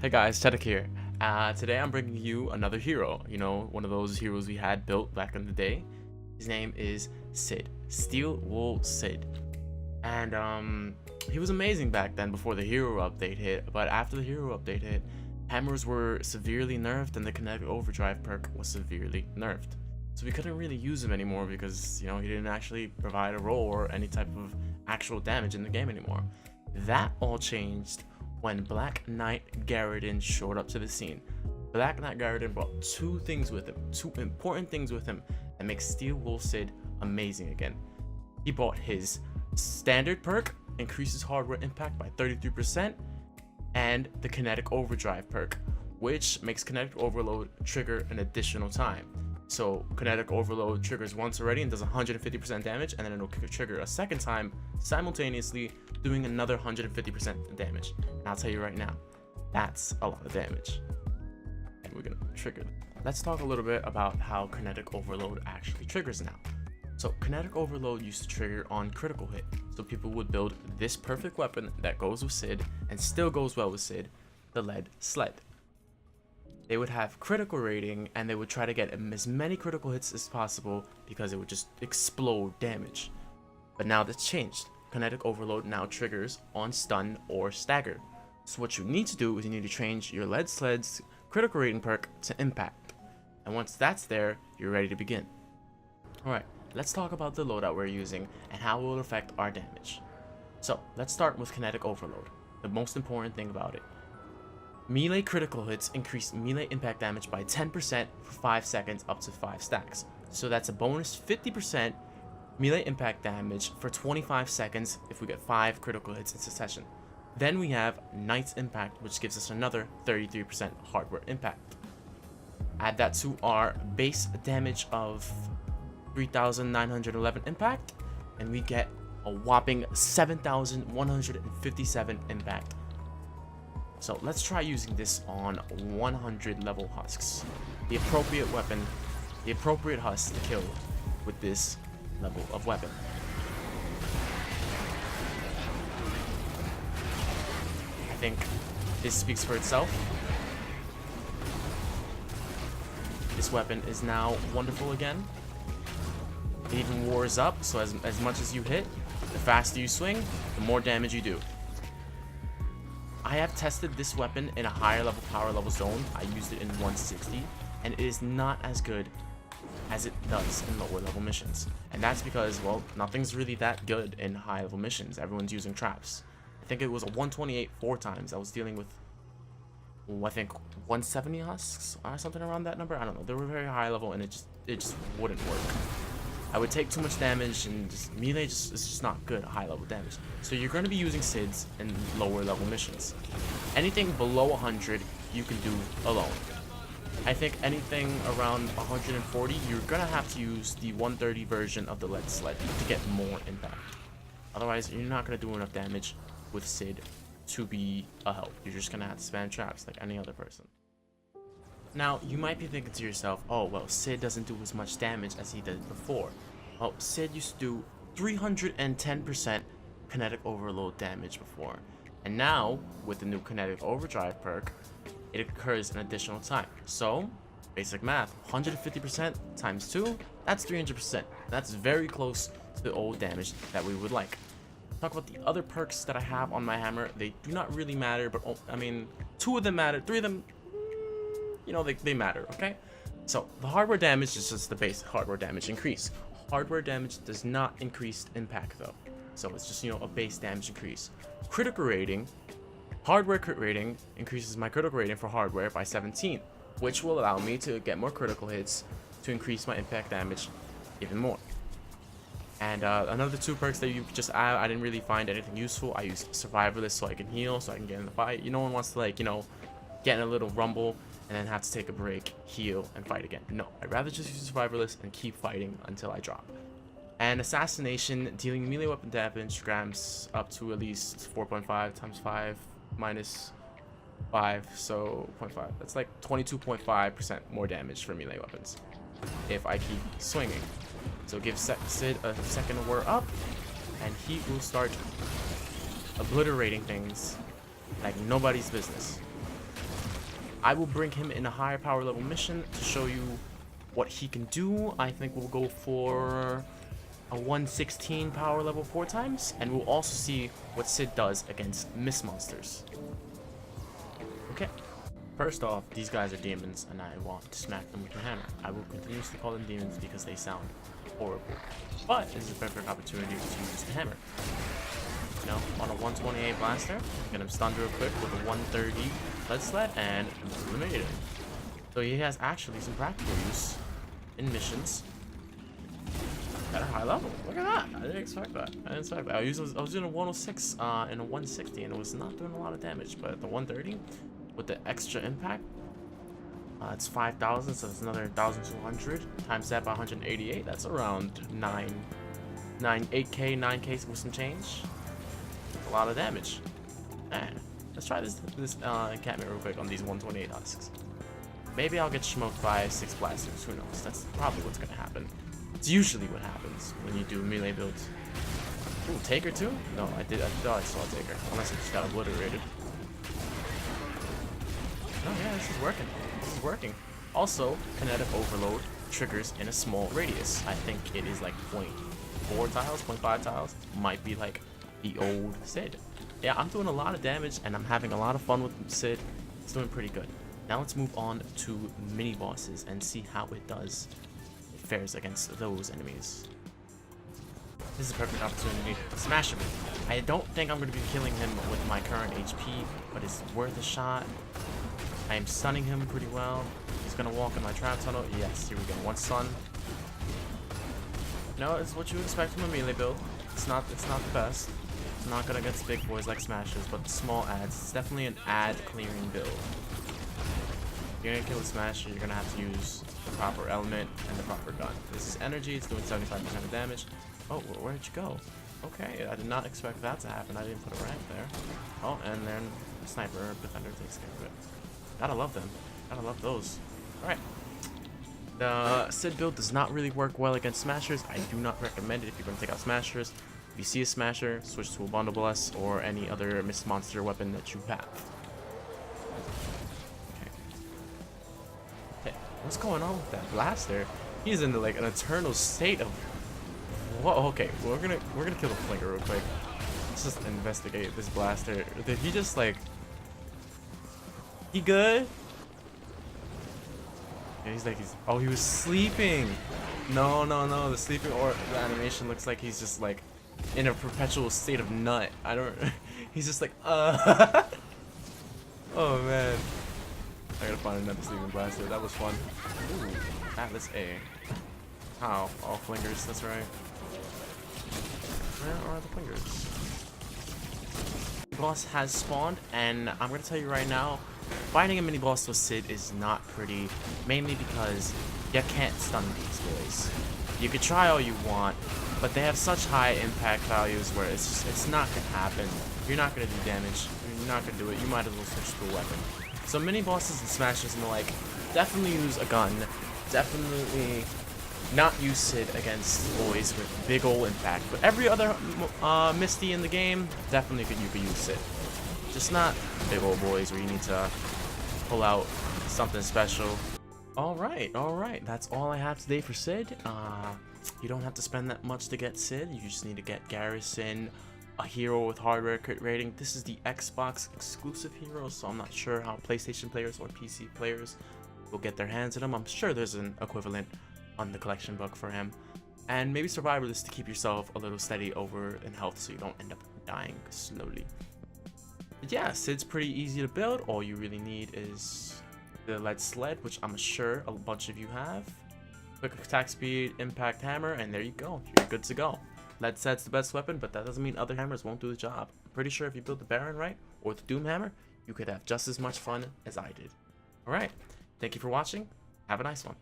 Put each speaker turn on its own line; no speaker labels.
Hey guys, Tedek here. Today I'm bringing you another hero. You know, one of those heroes we had built back in the day. His name is Sid. Steel Wool Sid. And he was amazing back then before the hero update hit, but after the hero update hit, hammers were severely nerfed and the kinetic overdrive perk was severely nerfed. So we couldn't really use him anymore because, you know, he didn't actually provide a role or any type of actual damage in the game anymore. That all changed when Black Knight Garridan showed up to the scene. Black Knight Garridan brought two important things with him that make Steel Wool Sid amazing again. He brought his standard perk, increases hardware impact by 33%, and the kinetic overdrive perk, which makes kinetic overload trigger an additional time. So kinetic overload triggers once already and does 150% damage, and then it'll trigger a second time simultaneously, doing another 150% damage. And I'll tell you right now, that's a lot of damage. And we're gonna trigger. Let's talk a little bit about how kinetic overload actually triggers now. So kinetic overload used to trigger on critical hit. So people would build this perfect weapon that goes with Sid and still goes well with Sid, the lead sled. They would have critical rating and they would try to get as many critical hits as possible because it would just explode damage. But now that's changed. Kinetic overload now triggers on stun or stagger. So what you need to do is you need to change your lead sled's critical rating perk to impact. And once that's there, you're ready to begin. Alright, let's talk about the loadout we're using and how it will affect our damage. So let's start with kinetic overload, the most important thing about it. Melee critical hits increase melee impact damage by 10% for 5 seconds up to 5 stacks. So that's a bonus 50% melee impact damage for 25 seconds if we get 5 critical hits in succession. Then we have Knight's Impact, which gives us another 33% hardware impact. Add that to our base damage of 3,911 impact, and we get a whopping 7,157 impact. So let's try using this on 100 level husks. The appropriate weapon, the appropriate husk to kill with this level of weapon. I think this speaks for itself. This weapon is now wonderful again. It even wars up, so as much as you hit, the faster you swing, the more damage you do. I have tested this weapon in a higher level power level zone. I used it in 160, and it is not as good as it does in lower level missions. And that's because, well, nothing's really that good in high level missions. Everyone's using traps. I think it was a 128 4 times. I was dealing with, I think 170 husks or something around that number. I don't know. They were very high level, and it just wouldn't work. I would take too much damage, and just melee is just not good high level damage. So you're going to be using SIDS in lower level missions. Anything below 100 you can do alone. I think anything around 140 you're going to have to use the 130 version of the lead sled to get more impact. Otherwise you're not going to do enough damage with Sid to be a help. You're just going to have to spam traps like any other person. Now, you might be thinking to yourself, oh, well, Sid doesn't do as much damage as he did before. Well, Sid used to do 310% kinetic overload damage before. And now, with the new kinetic overdrive perk, it occurs an additional time. So, basic math, 150% times 2, that's 300%. That's very close to the old damage that we would like. Talk about the other perks that I have on my hammer. They do not really matter, but, I mean, 2 of them matter, 3 of them, you know, they matter, okay? So the hardware damage is just the base hardware damage increase. Hardware damage does not increase impact though. So it's just, you know, a base damage increase. Critical rating, hardware crit rating increases my critical rating for hardware by 17, which will allow me to get more critical hits to increase my impact damage even more. And another 2 perks that you just add, I didn't really find anything useful. I use survivalist so I can heal, so I can get in the fight. No one wants to, like, you know, get in a little rumble and then have to take a break, heal, and fight again. No, I'd rather just use survivalist and keep fighting until I drop. And assassination, dealing melee weapon damage grams up to at least 4.5 times 5 minus 5, so 0.5. That's like 22.5% more damage for melee weapons if I keep swinging. So give Sid a second war up, and he will start obliterating things like nobody's business. I will bring him in a higher power level mission to show you what he can do. I think we'll go for a 116 power level 4 times, and we'll also see what Sid does against Mist monsters. Okay. First off, these guys are demons, and I want to smack them with my hammer. I will continuously call them demons because they sound horrible. But this is a perfect opportunity to use the hammer. You know, on a 128 blaster, get him stunned real quick with a 130 lead sled, and eliminated him. So he has actually some practical use in missions at a high level. Look at that. I didn't expect that. I was doing a 106 and a 160, and it was not doing a lot of damage. But the 130 with the extra impact, it's 5,000, so it's another 1,200 times that by 188. That's around 8k, 9k with some change. A lot of damage. Let's try this encampment real quick on these 128 husks. Maybe I'll get smoked by 6 blasters. Who knows? That's probably what's gonna happen. It's usually what happens when you do melee builds. Ooh, Taker too? No, I thought I saw Taker. Unless it just got obliterated. Oh yeah, this is working. This is working. Also, kinetic overload triggers in a small radius. I think it is like 0.4 tiles, 0.5 tiles. Might be like the old Sid. Yeah, I'm doing a lot of damage and I'm having a lot of fun with Sid. It's doing pretty good. Now let's move on to mini bosses and see how it fares against those enemies. This is a perfect opportunity to smash him. I don't think I'm going to be killing him with my current HP, but it's worth a shot. I am stunning him pretty well. He's going to walk in my trap tunnel. Yes, here we go. One stun. No, it's what you expect from a melee build. It's not the best. It's not good against big boys like Smashers, but small adds. It's definitely an ad clearing build. If you're gonna kill a Smasher, you're gonna have to use the proper element and the proper gun. This is energy. It's doing 75% of damage. Oh, where did you go? Okay, I did not expect that to happen. I didn't put a rank there. Oh, and then the sniper defender takes care of it. Gotta love them. Gotta love those. Alright. The Sid build does not really work well against Smashers. I do not recommend it if you're gonna take out Smashers. If you see a Smasher, switch to a Bundle Bless or any other Mist monster weapon that you have. Okay. What's going on with that blaster? He's in like an eternal state of. Whoa, okay, we're gonna kill the flanker real quick. Let's just investigate this blaster. Did he just like? He good? Yeah, oh, he was sleeping. No, the sleeping or the animation looks like he's just like in a perpetual state of nut. I don't. He's just like Oh man. I gotta find another sleeping blaster. That was fun. Ooh, Atlas A. How? All flingers. That's right. Where are the flingers? The boss has spawned, and I'm gonna tell you right now, fighting a mini boss with Sid is not pretty. Mainly because you can't stun these boys. You could try all you want, but they have such high impact values where it's not gonna happen. You're not gonna do damage. You're not gonna do it. You might as well switch to a weapon. So mini bosses and Smashers and the like, definitely use a gun. Definitely not use Sid against boys with big ol' impact. But every other Misty in the game, definitely you could use Sid. Just not big ol' boys where you need to pull out something special. Alright, that's all I have today for Sid. You don't have to spend that much to get Sid. You just need to get Garrison, a hero with hardware crit rating. This is the Xbox exclusive hero, so I'm not sure how PlayStation players or PC players will get their hands on him. I'm sure there's an equivalent on the collection book for him. And maybe Survivalist to keep yourself a little steady over in health so you don't end up dying slowly. But yeah, Sid's pretty easy to build. All you really need is the lead sled, which I'm sure a bunch of you have. Quick attack speed, impact hammer, and there you go. You're good to go. Lead sled's the best weapon, but that doesn't mean other hammers won't do the job. I'm pretty sure if you build the Baron right, or the Doom hammer, you could have just as much fun as I did. Alright, thank you for watching. Have a nice one.